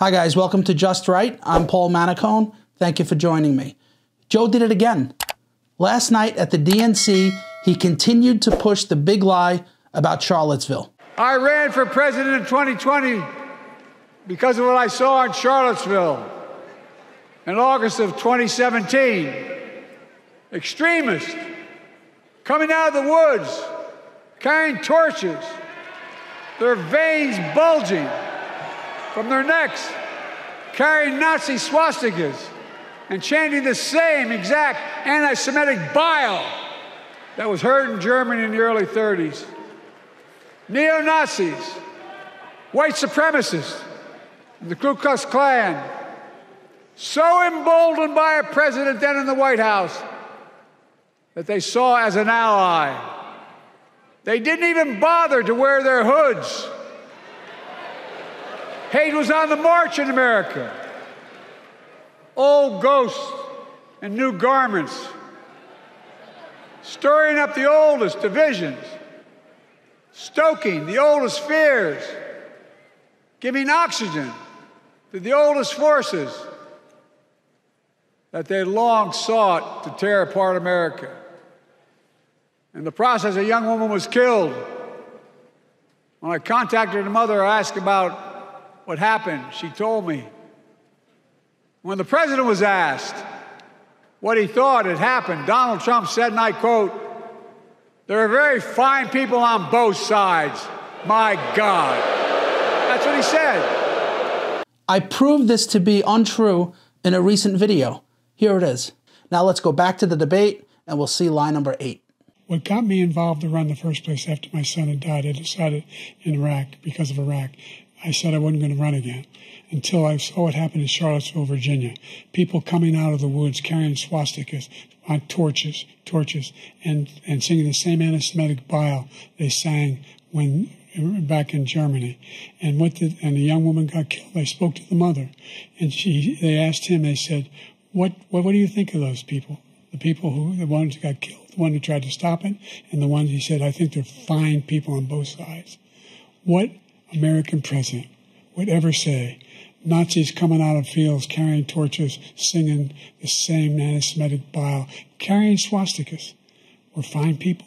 Hi guys, welcome to Just Right. I'm Paul Manicone. Thank you for joining me. Joe did it again. Last night at the DNC, he continued to push the big lie about Charlottesville. I ran for president in 2020 because of what I saw in Charlottesville in August of 2017. Extremists coming out of the woods, carrying torches, their veins bulging from their necks, carrying Nazi swastikas and chanting the same exact anti-Semitic bile that was heard in Germany in the early 30s. Neo-Nazis, white supremacists, and the Ku Klux Klan, so emboldened by a president then in the White House that they saw as an ally. They didn't even bother to wear their hoods. Hate was on the march in America. Old ghosts and new garments, stirring up the oldest divisions, stoking the oldest fears, giving oxygen to the oldest forces that they long sought to tear apart America. In the process, a young woman was killed. When I contacted her mother, I asked about what happened. She told me. When the president was asked what he thought had happened, Donald Trump said, and I quote, "There are very fine people on both sides. My God." That's what he said. I proved this to be untrue in a recent video. Here it is. Now let's go back to the debate and we'll see lie number 8. What got me involved to run in the first place after my son had died, I decided in Iraq, because of Iraq, I said I wasn't going to run again until I saw what happened in Charlottesville, Virginia. People coming out of the woods carrying swastikas on torches, and singing the same anti-Semitic bile they sang when back in Germany. And the young woman got killed. I spoke to the mother, and they asked him. They said, "What do you think of those people? The people the ones who got killed, the one who tried to stop it, and the ones," he said, "I think they're fine people on both sides." What American president would ever say Nazis coming out of fields carrying torches, singing the same anti-Semitic bile, carrying swastikas were fine people?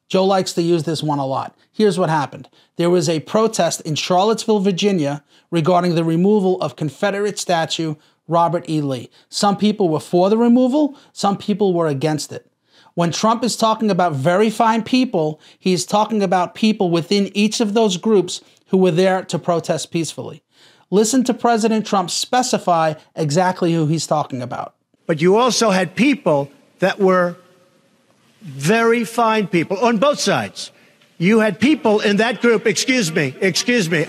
Joe likes to use this one a lot. Here's what happened. There was a protest in Charlottesville, Virginia regarding the removal of Confederate statue Robert E. Lee. Some people were for the removal, some people were against it. When Trump is talking about very fine people, he's talking about people within each of those groups who were there to protest peacefully. Listen to President Trump specify exactly who he's talking about. But you also had people that were very fine people on both sides. You had people in that group, excuse me,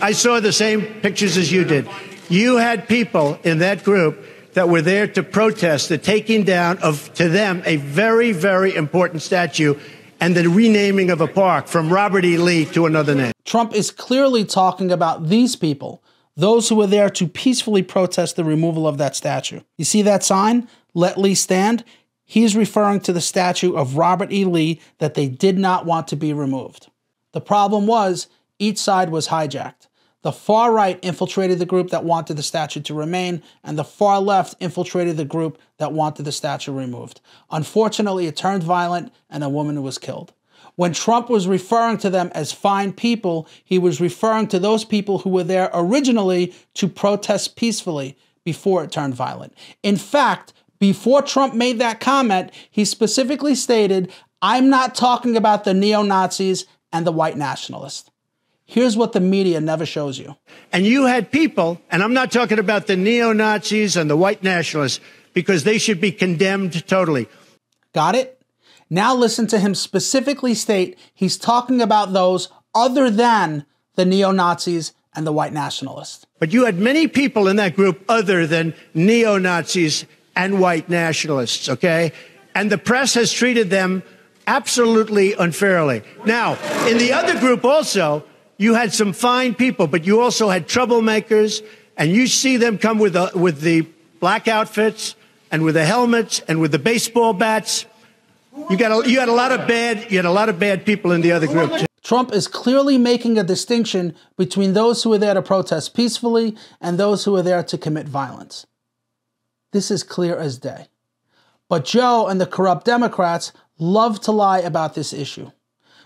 I saw the same pictures as you did. You had people in that group that were there to protest the taking down of, to them, a very, very important statue and the renaming of a park from Robert E. Lee to another name. Trump is clearly talking about these people, those who were there to peacefully protest the removal of that statue. You see that sign, "Let Lee Stand"? He's referring to the statue of Robert E. Lee that they did not want to be removed. The problem was each side was hijacked. The far right infiltrated the group that wanted the statue to remain, and the far left infiltrated the group that wanted the statue removed. Unfortunately, it turned violent and a woman was killed. When Trump was referring to them as fine people, he was referring to those people who were there originally to protest peacefully before it turned violent. In fact, before Trump made that comment, he specifically stated, "I'm not talking about the neo-Nazis and the white nationalists." Here's what the media never shows you. And you had people, and I'm not talking about the neo-Nazis and the white nationalists, because they should be condemned totally. Got it? Now listen to him specifically state he's talking about those other than the neo-Nazis and the white nationalists. But you had many people in that group other than neo-Nazis and white nationalists, okay? And the press has treated them absolutely unfairly. Now, in the other group also, you had some fine people, but you also had troublemakers, and you see them come with the black outfits and with the helmets and with the baseball bats. You had a lot of bad people in the other group too. Trump is clearly making a distinction between those who are there to protest peacefully and those who are there to commit violence. This is clear as day. But Joe and the corrupt Democrats love to lie about this issue.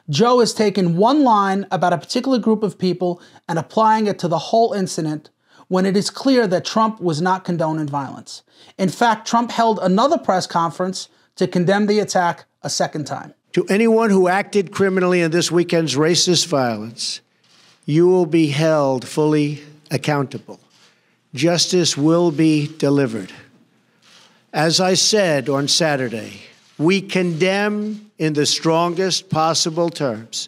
Joe has taken one line about a particular group of people and applying it to the whole incident when it is clear that Trump was not condoning violence. In fact, Trump held another press conference to condemn the attack a second time. To anyone who acted criminally in this weekend's racist violence, you will be held fully accountable. Justice will be delivered. As I said on Saturday, we condemn in the strongest possible terms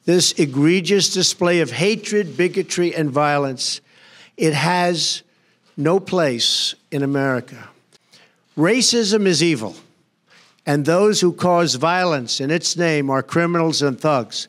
this egregious display of hatred, bigotry, and violence. It has no place in America. Racism is evil, and those who cause violence in its name are criminals and thugs,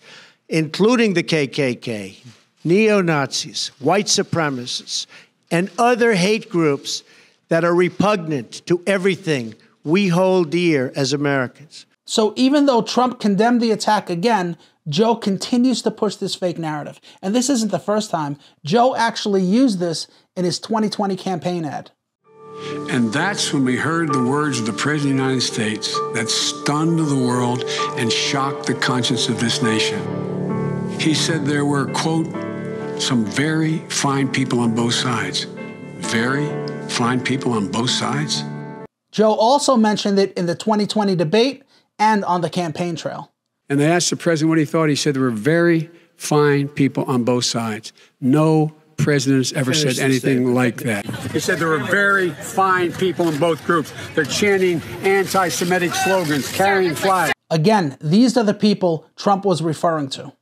including the KKK, neo-Nazis, white supremacists, and other hate groups that are repugnant to everything we hold dear as Americans. So even though Trump condemned the attack again, Joe continues to push this fake narrative. And this isn't the first time. Joe actually used this in his 2020 campaign ad. And that's when we heard the words of the President of the United States that stunned the world and shocked the conscience of this nation. He said there were, quote, some very fine people on both sides. Very fine people on both sides? Joe also mentioned it in the 2020 debate and on the campaign trail. And they asked the president what he thought. He said there were very fine people on both sides. No president has ever said anything like that. He said there were very fine people in both groups. They're chanting anti-Semitic slogans, carrying flags. Again, these are the people Trump was referring to.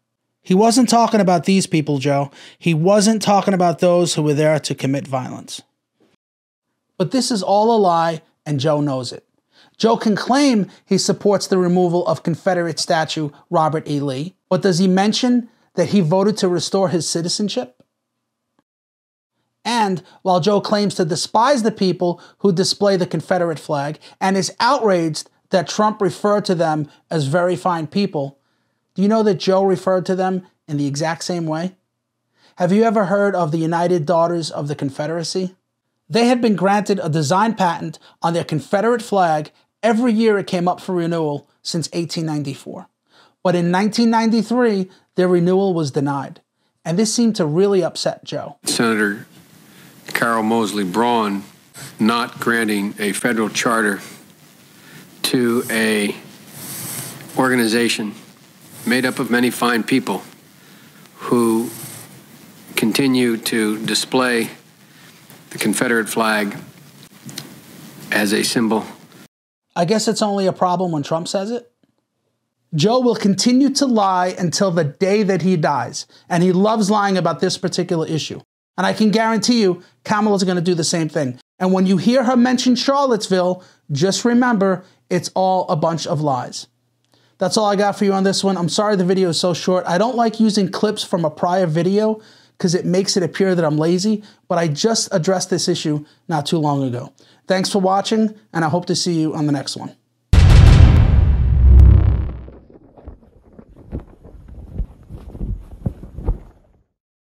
He wasn't talking about these people, Joe. He wasn't talking about those who were there to commit violence. But this is all a lie, and Joe knows it. Joe can claim he supports the removal of Confederate statue Robert E. Lee, but does he mention that he voted to restore his citizenship? And while Joe claims to despise the people who display the Confederate flag and is outraged that Trump referred to them as very fine people, do you know that Joe referred to them in the exact same way? Have you ever heard of the United Daughters of the Confederacy? They had been granted a design patent on their Confederate flag every year it came up for renewal since 1894. But in 1993, their renewal was denied. And this seemed to really upset Joe. Senator Carol Moseley Braun not granting a federal charter to a organization made up of many fine people who continue to display the Confederate flag as a symbol. I guess it's only a problem when Trump says it. Joe will continue to lie until the day that he dies, and he loves lying about this particular issue. And I can guarantee you, Kamala's going to do the same thing. And when you hear her mention Charlottesville, just remember, it's all a bunch of lies. That's all I got for you on this one. I'm sorry the video is so short. I don't like using clips from a prior video because it makes it appear that I'm lazy, but I just addressed this issue not too long ago. Thanks for watching, and I hope to see you on the next one.